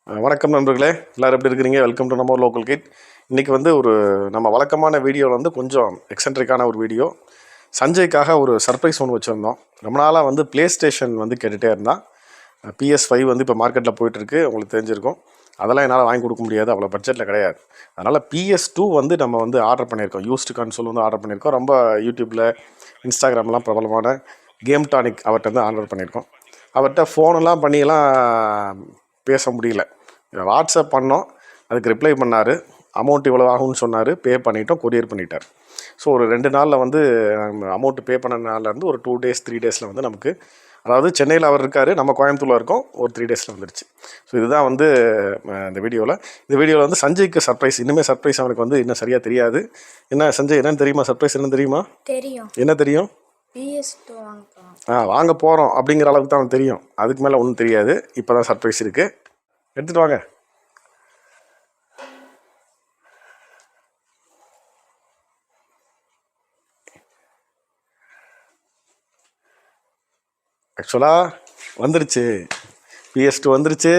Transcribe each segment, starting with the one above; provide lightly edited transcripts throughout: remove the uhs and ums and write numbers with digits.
வணக்கம் நண்பர்களே, எல்லோரும் எப்படி இருக்கிறீங்க? வெல்கம் டு நம்ம லோக்கல் கிட். இன்றைக்கி வந்து நம்ம வழக்கமான வீடியோவில் கொஞ்சம் எக்ஸென்ட்ரிக்கான ஒரு வீடியோ. சஞ்சய்க்காக ஒரு சர்ப்ரைஸ் ஒன்று வச்சுருந்தோம். ரொம்ப நாளாக ப்ளே ஸ்டேஷன் கேட்டுகிட்டே இருந்தான். PS5 இப்போ மார்க்கெட்டில் போயிட்டுருக்கு, உங்களுக்கு தெரிஞ்சிருக்கும். அதெல்லாம் என்னால் வாங்கி கொடுக்க முடியாது, அவ்வளோ பட்ஜெட்டில் கிடையாது. அதனால் PS2 நம்ம ஆர்டர் பண்ணியிருக்கோம். யூஸ்டு கன்சோல் ஆர்டர் பண்ணியிருக்கோம். ரொம்ப யூடியூப்பில், இன்ஸ்டாகிராம்லாம் பிரபலமான கேம் டானிக் அவர்கிட்ட ஆர்டர் பண்ணியிருக்கோம். அவர்கிட்ட ஃபோனெல்லாம் பண்ணியெல்லாம் பேச முடியல. வாட்ஸ்அப் பண்ணோம், அதுக்கு ரிப்ளை பண்ணார். அமௌண்ட் இவ்வளோ ஆகும்னு சொன்னார். பே பண்ணிட்டோம், கொரியர் பண்ணிட்டார். ஸோ ஒரு 2 நாளில் அமௌண்ட்டு பே பண்ண நாள்லேருந்து ஒரு 2 days 3 days நமக்கு, அதாவது சென்னையில் அவர் இருக்கார், நம்ம கோயம்புத்தூரில் இருக்கோம், ஒரு 3 days வந்துடுச்சு. ஸோ இதுதான் இந்த வீடியோவில் சஞ்சய்க்கு சர்ப்ரைஸ். இன்னுமே சர்ப்ரைஸ் அவனுக்கு இன்னும் சரியாக தெரியாது. என்ன சஞ்சய், என்னன்னு தெரியுமா? சர்ப்ரைஸ் என்னன்னு தெரியுமா? தெரியும். என்ன தெரியும்? PS2 வாங்க போகிறோம் அப்படிங்கிற அளவுக்கு தான் அவனுக்கு தெரியும். அதுக்கு மேலே ஒன்றும் தெரியாது. இப்போ தான் சர்ப்ரைஸ் இருக்குது. எடுத்துகிட்டு வாங்க. ஆக்சுவலாக வந்துருச்சு, PS2 வந்துருச்சு.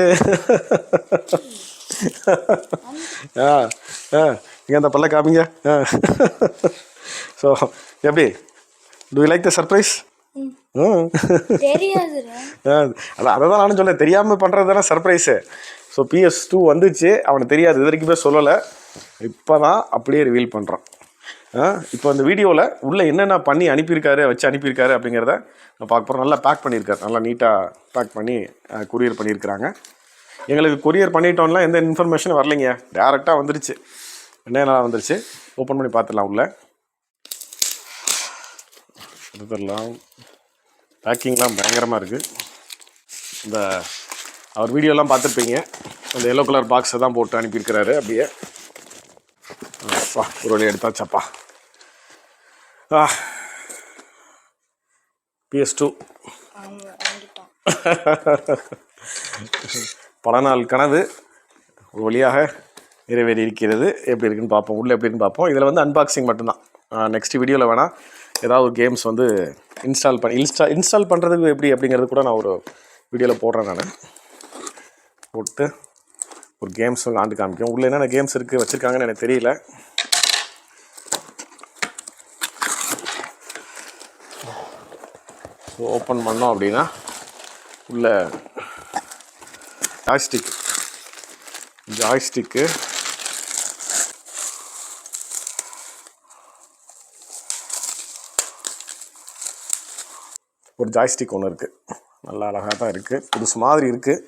இங்கே அந்த பல்ல காமிங்க. ஸோ எப்படி, to you like the surprise? அதை தான் நானும் சொல்ல, தெரியாமல் பண்ணுறது தானே சர்ப்ரைஸு. ஸோ PS2 வந்துச்சு, அவனுக்கு தெரியாது, இது வரைக்குமே சொல்லலை. இப்போ தான் அப்படியே ரிவீல் பண்ணுறான். இப்போ அந்த வீடியோவில் உள்ளே என்னென்ன பண்ணி அனுப்பியிருக்காரு அப்படிங்கிறத நான் பார்க்க போகிறோம். நல்லா பேக் பண்ணியிருக்காரு, நல்லா நீட்டாக பேக் பண்ணி கொரியர் பண்ணியிருக்கிறாங்க. எங்களுக்கு கொரியர் பண்ணிட்டோம்லாம் எந்த இன்ஃபர்மேஷனும் வரலைங்க, டேரெக்டாக வந்துருச்சு. என்னென்ன வந்துருச்சு ஓப்பன் பண்ணி பார்த்துடலாம். உள்ளே எடுத்துடலாம். பேக்கிங்லாம் பயங்கரமாக இருக்குது. இந்த அவர் வீடியோலாம் பார்த்துருப்பீங்க. அந்த எல்லோ கலர் பாக்ஸை தான் போட்டு அனுப்பியிருக்கிறாரு. அப்படியே ஒரு வழி எடுத்தாச்சப்பா. PS2 பல நாள் கனவு ஒரு வழியாக நிறைவேறி இருக்கிறது. எப்படி இருக்குன்னு பார்ப்போம், உள்ளே எப்படி இருக்குன்னு பார்ப்போம். இதில் அன்பாக்சிங் மட்டும்தான். நெக்ஸ்ட் வீடியோவில் வேணால் ஏதாவது ஒரு கேம்ஸ் இன்ஸ்டால் பண்ணுறதுக்கு எப்படி அப்படிங்கிறது கூட நான் ஒரு வீடியோவில் போடுறேன். நான் போட்டு ஒரு கேம்ஸ் ஆண்டு காமிக்கும். உள்ளே என்னென்ன கேம்ஸ் இருக்குது வச்சுருக்காங்கன்னு எனக்கு தெரியல. ஸோ ஓப்பன் பண்ணோம் அப்படின்னா உள்ள ஜாய்ஸ்டிக்கு ஒரு ஜாய்ஸ்டிக் ஒன்று இருக்குது. நல்லா அழகாக தான் இருக்குது, புதுசு மாதிரி இருக்குது.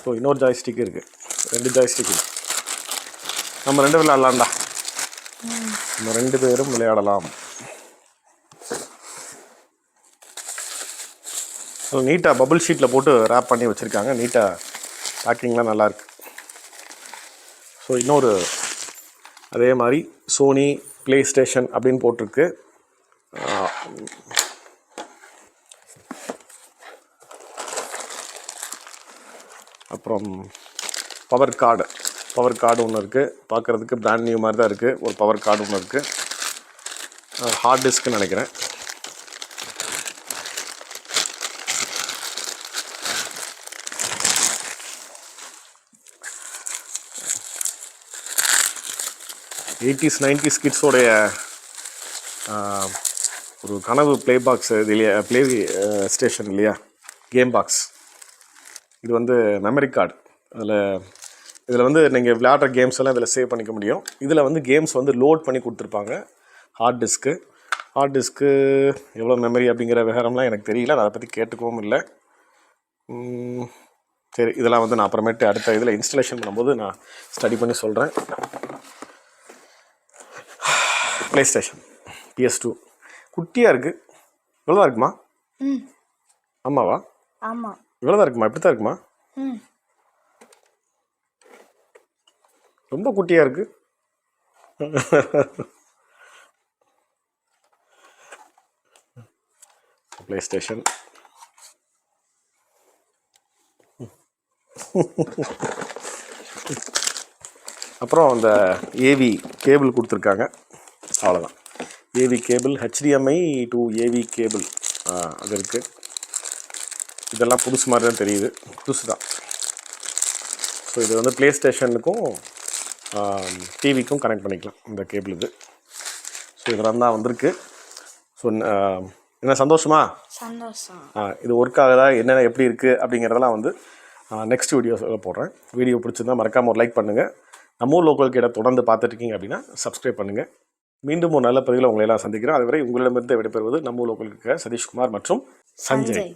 ஸோ இன்னொரு ஜாய்ஸ்டிக் இருக்குது, 2 ஜாய்ஸ்டிக் இருக்குது. நம்ம 2 விளையாடலாம்டா, நம்ம 2 பேரும் விளையாடலாம். நீட்டாக பபுள் ஷீட்டில் போட்டு ரேப் பண்ணி வச்சுருக்காங்க. நீட்டாக பேக்கிங்லாம் நல்லாயிருக்கு. ஸோ இன்னொரு அதே மாதிரி சோனி ப்ளே ஸ்டேஷன் அப்படின்னு போட்டிருக்கு. அப்புறம் பவர் கார்டு ஒன்று இருக்குது. பார்க்குறதுக்கு பிராண்ட் நியூ மாதிரி தான் இருக்குது. ஒரு பவர் கார்டு ஒன்று இருக்குது. ஹார்ட் டிஸ்க்குன்னு நினைக்கிறேன். '80s 90s கிட்ஸோடைய ஒரு கனவு ப்ளே பாக்ஸ் இது இல்லையா, ப்ளே ஸ்டேஷன் இல்லையா, கேம் பாக்ஸ். இது மெமரி கார்டு. இதில் நீங்கள் விளையாடுற கேம்ஸ் எல்லாம் இதில் சேவ் பண்ணிக்க முடியும். இதில் கேம்ஸ் லோட் பண்ணி கொடுத்துருப்பாங்க. ஹார்ட் டிஸ்க்கு எவ்வளோ மெமரி அப்படிங்கிற விவரம்லாம் எனக்கு தெரியல, நான் அதை பற்றி கேட்டுக்கவும் இல்லை. சரி, இதெல்லாம் நான் அப்புறமேட்டு அடுத்த இதில் இன்ஸ்டலேஷன் பண்ணும்போது நான் ஸ்டடி பண்ணி சொல்கிறேன். ப்ளே ஸ்டேஷன் PS2 குட்டியாக இருக்குது. இவ்வளோ தான் இருக்குமா? ஆமாவா? ஆமாம், இவ்வளோ தான் இருக்குமா? இப்படி தான் இருக்குமா? ரொம்ப குட்டியாக இருக்குது. ப்ளே ஸ்டேஷன் அப்புறம் அந்த ஏவி கேபிள் கொடுத்துருக்காங்க. அவ்வளோதான், AV cable, HDMI to AV cable அது இருக்குது. இதெல்லாம் புதுசு மாதிரி தான் தெரியுது, புதுசு தான். ஸோ இது வந்து ப்ளே ஸ்டேஷனுக்கும் டிவிக்கும் கனெக்ட் பண்ணிக்கலாம் இந்த கேபிள் இது. ஸோ இதெல்லாம் தான் வந்திருக்கு. ஸோ என்ன சந்தோஷமா? சந்தோஷம். இது ஒர்க் ஆகுதா, என்னென்ன எப்படி இருக்குது அப்படிங்கிறதெல்லாம் வந்து நெக்ஸ்ட் வீடியோஸில் போடுறேன். வீடியோ பிடிச்சிருந்தா மறக்காமல் ஒரு லைக் பண்ணுங்கள். நம்ம ஊர் லோக்கல் கிட்ட தொடர்ந்து பார்த்துட்ருக்கீங்க அப்படின்னா சப்ஸ்கிரைப் பண்ணுங்கள். மீண்டும் ஒரு நல்ல பதிவில் உங்களை எல்லாம் சந்திக்கிறேன். அதுவரை உங்களிடமிருந்து விடைபெறுவது நம்ம ஊர் லோக்கலுக்கு சதீஷ்குமார் மற்றும் சஞ்சய்.